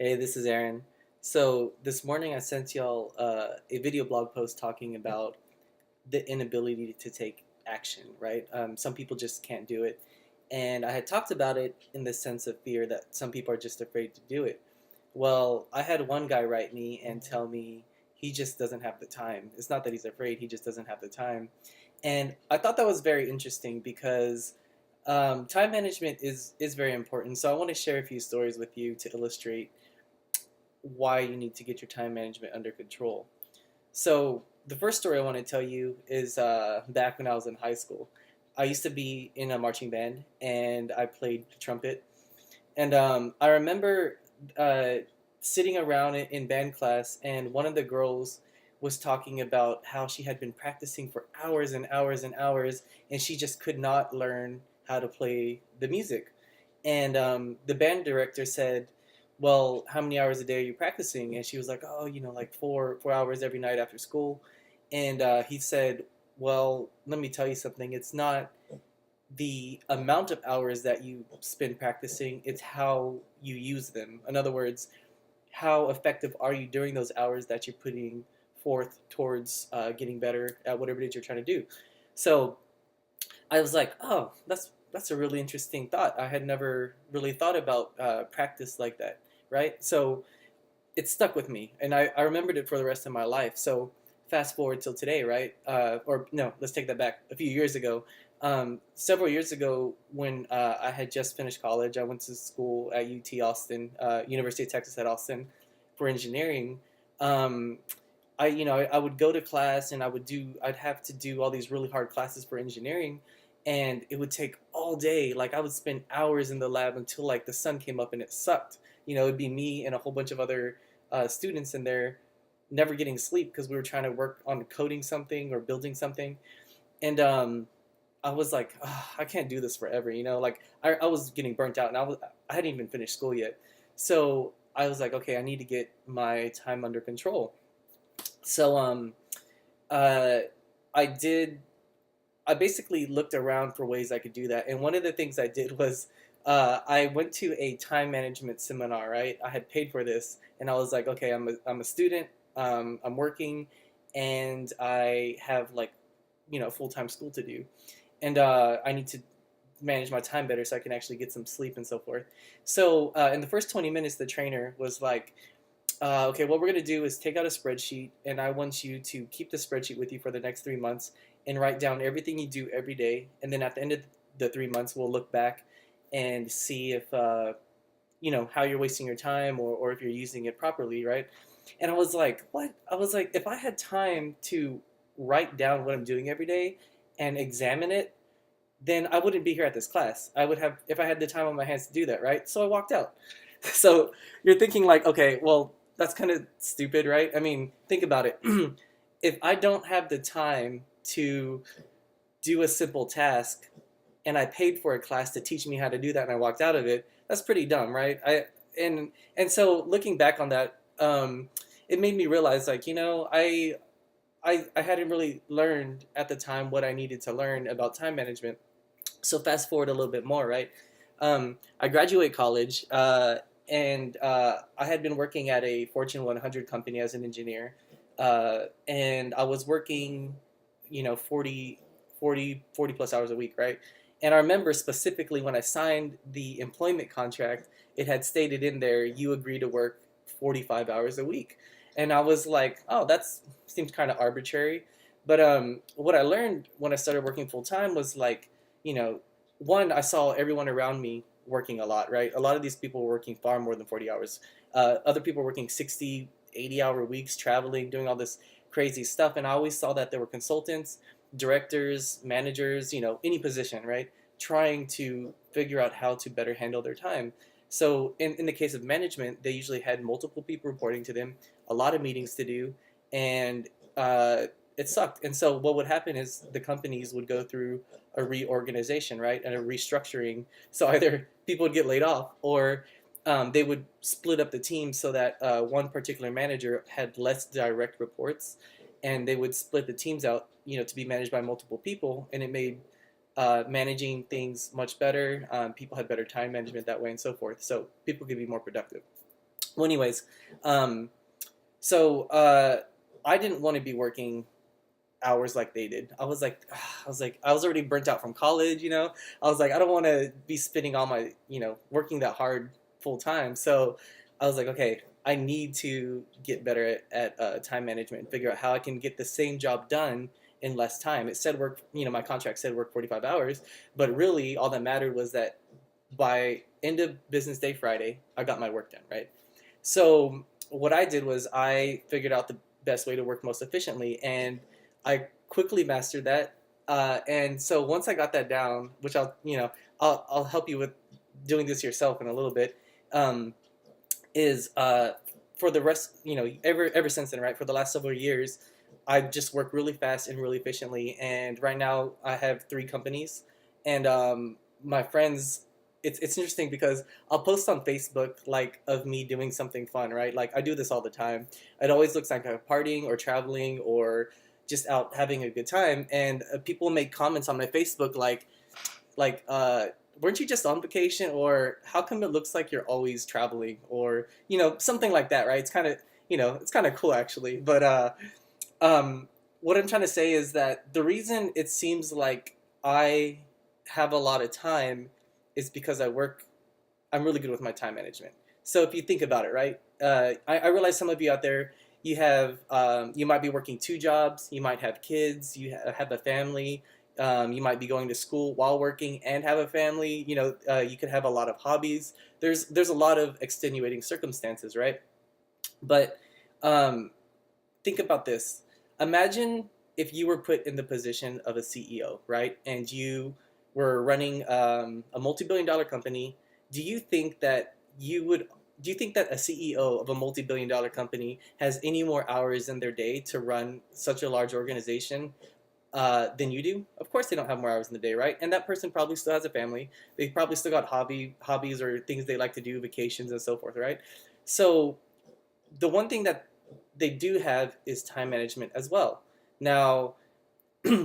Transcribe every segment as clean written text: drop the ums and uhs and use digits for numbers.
Hey, this is Aaron. So this morning I sent y'all a video blog post talking about the inability to take action, right? Some people just can't do it. And I had talked about it in the sense of fear that some people are just afraid to do it. Well, I had one guy write me and tell me he just doesn't have the time. It's not that he's afraid, he just doesn't have the time. And I thought that was very interesting because time management is very important. So I want to share a few stories with you to illustrate why you need to get your time management under control. So the first story I want to tell you is back when I was in high school. I used to be in a marching band and I played trumpet. And I remember uh, sitting around in band class, and one of the girls was talking about how she had been practicing for hours and hours and hours, and she just could not learn how to play the music. And the band director said, "Well, how many hours a day are you practicing?" And she was like, "Oh, like four hours every night after school." And he said, "Well, let me tell you something. It's not the amount of hours that you spend practicing, it's how you use them. In other words, how effective are you during those hours that you're putting forth towards getting better at whatever it is you're trying to do." So I was like, "Oh, that's a really interesting thought. I had never really thought about practice like that, right?" So it stuck with me, and I remembered it for the rest of my life. So fast forward till today, right? Or no, let's take that back. A few years ago, several years ago, when I had just finished college, I went to school at UT Austin, University of Texas at Austin, for engineering. Um, I would go to class and I'd have to do all these really hard classes for engineering, and it would take all day. Like I would spend hours in the lab until like the sun came up, and it sucked. It'd be me and a whole bunch of other students in there, never getting sleep because we were trying to work on coding something or building something. And I was like, "Ugh, I can't do this forever. Like I was getting burnt out, and I hadn't even finished school yet. So I was like, okay, I need to get my time under control. So uh, I did. I basically looked around for ways I could do that, and one of the things I did was I went to a time management seminar. Right, I had paid for this, and I was like, okay, I'm a student. I'm working, and I have like full time school to do, and I need to manage my time better so I can actually get some sleep and so forth. So in the first 20 minutes, the trainer was like, okay, what we're going to do is take out a spreadsheet, and I want you to keep the spreadsheet with you for the next 3 months and write down everything you do every day. And then at the end of the 3 months, we'll look back and see if, how you're wasting your time, or if you're using it properly, right? And I was like, what? I was like, if I had time to write down what I'm doing every day and examine it, then I wouldn't be here at this class. I would have, if I had the time on my hands to do that, right? So I walked out. So you're thinking like, okay, well, that's kind of stupid, right? I mean, think about it. If I don't have the time to do a simple task and I paid for a class to teach me how to do that and I walked out of it, that's pretty dumb, right? And so looking back on that, it made me realize like, I hadn't really learned at the time what I needed to learn about time management. So fast forward a little bit more, right? I graduate college, and I had been working at a Fortune 100 company as an engineer, and I was working, 40 plus hours a week, right? And I remember specifically when I signed the employment contract, it had stated in there, you agree to work 45 hours a week. And I was like, oh, that seems kind of arbitrary. But what I learned when I started working full time was like, you know, one, I saw everyone around me working a lot, right? A lot of these people were working far more than 40 hours. Other people were working 60, 80-hour weeks, traveling, doing all this crazy stuff. And I always saw that there were consultants, directors, managers, any position, right? Trying to figure out how to better handle their time. So in the case of management, they usually had multiple people reporting to them, a lot of meetings to do, and it sucked. And so what would happen is the companies would go through a reorganization, right, and a restructuring. So either people would get laid off, or they would split up the team so that one particular manager had less direct reports, and they would split the teams out, to be managed by multiple people, and it made managing things much better. People had better time management that way, and so forth. So people could be more productive. Well, anyways, um, so I didn't want to be working hours like they did. I was already burnt out from college, you know. I was like, I don't want to be spending all my, working that hard full time. So I was like, okay, I need to get better at time management and figure out how I can get the same job done in less time. It said work, my contract said work 45 hours, but really all that mattered was that by end of business day Friday, I got my work done, right? So what I did was I figured out the best way to work most efficiently, and I quickly mastered that. And so once I got that down, which I'll help you with doing this yourself in a little bit, um, is for the rest, ever since then, right? For the last several years, I just work really fast and really efficiently. And right now, I have 3 companies, and my friends. It's interesting because I'll post on Facebook like of me doing something fun, right? Like I do this all the time. It always looks like I'm partying or traveling or just out having a good time, and people make comments on my Facebook like weren't you just on vacation, or how come it looks like you're always traveling, or something like that, right? It's kind of it's kind of cool actually, but um what I'm trying to say is that the reason it seems like I have a lot of time is because I'm really good with my time management. So if you think about it, right? I realize some of you out there, you might be working 2 jobs, you might have kids, have a family, you might be going to school while working and have a family. You could have a lot of hobbies. There's a lot of extenuating circumstances, right? But um, think about this. Imagine if you were put in the position of a CEO, right? And you were running a multi-billion-dollar company. Do you think that you would? Do you think that a CEO of a multi-billion-dollar company has any more hours in their day to run such a large organization than you do? Of course, they don't have more hours in the day, right? And that person probably still has a family. They probably still got hobbies or things they like to do, vacations and so forth, right? So the one thing that they do have is time management as well. Now,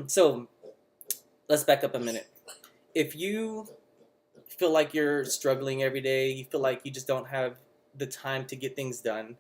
so let's back up a minute. If you feel like you're struggling every day, you feel like you just don't have the time to get things done,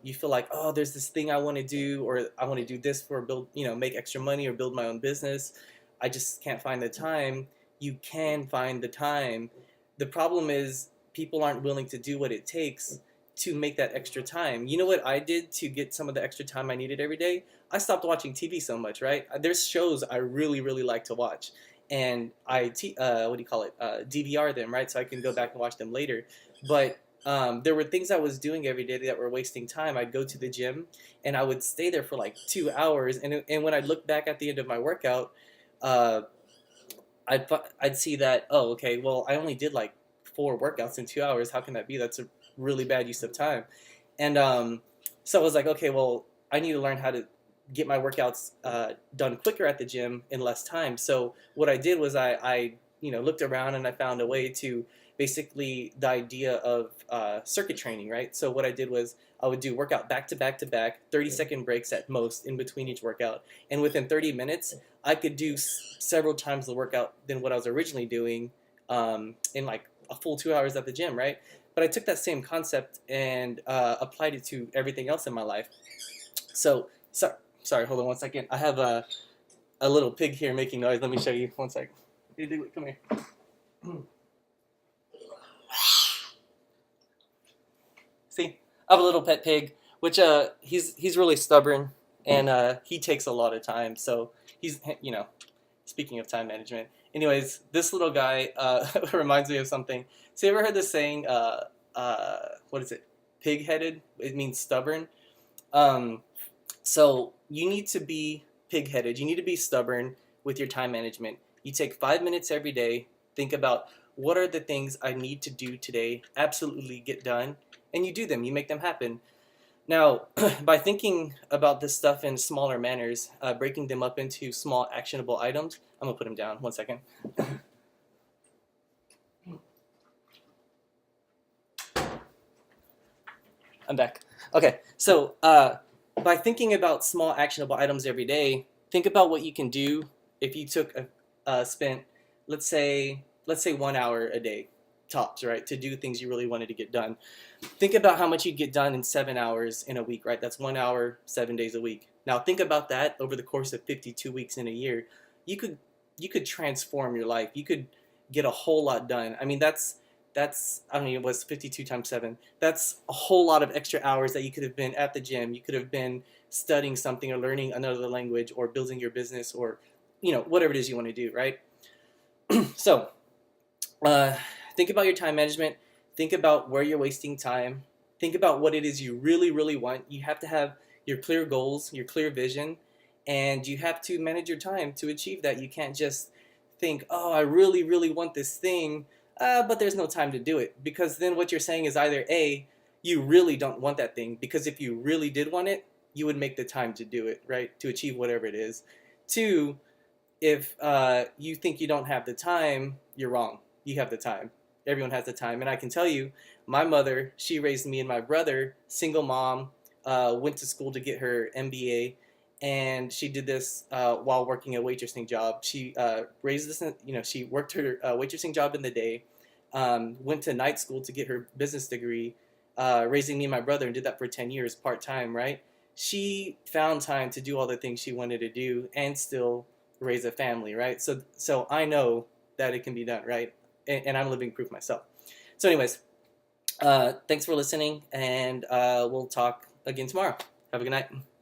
you feel like, oh, there's this thing I want to do, or I want to do this for build, make extra money or build my own business. I just can't find the time. You can find the time. The problem is people aren't willing to do what it takes to make that extra time. You know what I did to get some of the extra time I needed every day? I stopped watching TV so much, right? There's shows I really, really like to watch. And what do you call it? DVR them, right? So I can go back and watch them later. But there were things I was doing every day that were wasting time. I'd go to the gym and I would stay there for like 2 hours. And when I look back at the end of my workout, uh, I'd see that, oh, okay, well, I only did like 4 workouts in 2 hours. How can that be? That's a really bad use of time. And so I was like, okay, well, I need to learn how to get my workouts done quicker at the gym in less time. So what I did was I looked around and I found a way to basically the idea of circuit training, right? So what I did was I would do workout back to back to back, 30-second breaks at most in between each workout. And within 30 minutes, I could do several times the workout than what I was originally doing in like a full 2 hours at the gym, right? But I took that same concept and applied it to everything else in my life. So, sorry, hold on one second. I have a little pig here making noise. Let me show you. One second. Come here. See, I have a little pet pig, which he's really stubborn, and he takes a lot of time. So he's speaking of time management. Anyways, this little guy reminds me of something. So you ever heard the saying, what is it? Pig-headed? It means stubborn. So you need to be pig-headed. You need to be stubborn with your time management. You take 5 minutes every day. Think about what are the things I need to do today, absolutely get done, and you do them. You make them happen. Now, by thinking about this stuff in smaller manners, breaking them up into small actionable items, I'm going to put them down. One second. I'm back. Okay, so by thinking about small actionable items every day, think about what you can do if you spent, let's say 1 hour a day. tops, right? To do things you really wanted to get done. Think about how much you get done in 7 hours in a week, right? That's 1 hour, 7 days a week. Now think about that over the course of 52 weeks in a year. You could you could transform your life. You could get a whole lot done. I mean, that's I don't know, it was 52 times 7. That's a whole lot of extra hours that you could have been at the gym. You could have been studying something or learning another language or building your business or whatever it is you want to do, right? So, uh, think about your time management. Think about where you're wasting time. Think about what it is you really, really want. You have to have your clear goals, your clear vision, and you have to manage your time to achieve that. You can't just think, oh, I really, really want this thing, but there's no time to do it. Because then what you're saying is either A, you really don't want that thing, because if you really did want it, you would make the time to do it, right? To achieve whatever it is. Two, if you think you don't have the time, you're wrong. You have the time. Everyone has the time. And I can tell you, my mother, she raised me and my brother, single mom, went to school to get her MBA. And she did this while working a waitressing job. She raised this, she worked her waitressing job in the day, went to night school to get her business degree, raising me and my brother, and did that for 10 years part time, right? She found time to do all the things she wanted to do and still raise a family, right? So I know that it can be done, right? And I'm living proof myself. So, anyways, thanks for listening, and we'll talk again tomorrow. Have a good night.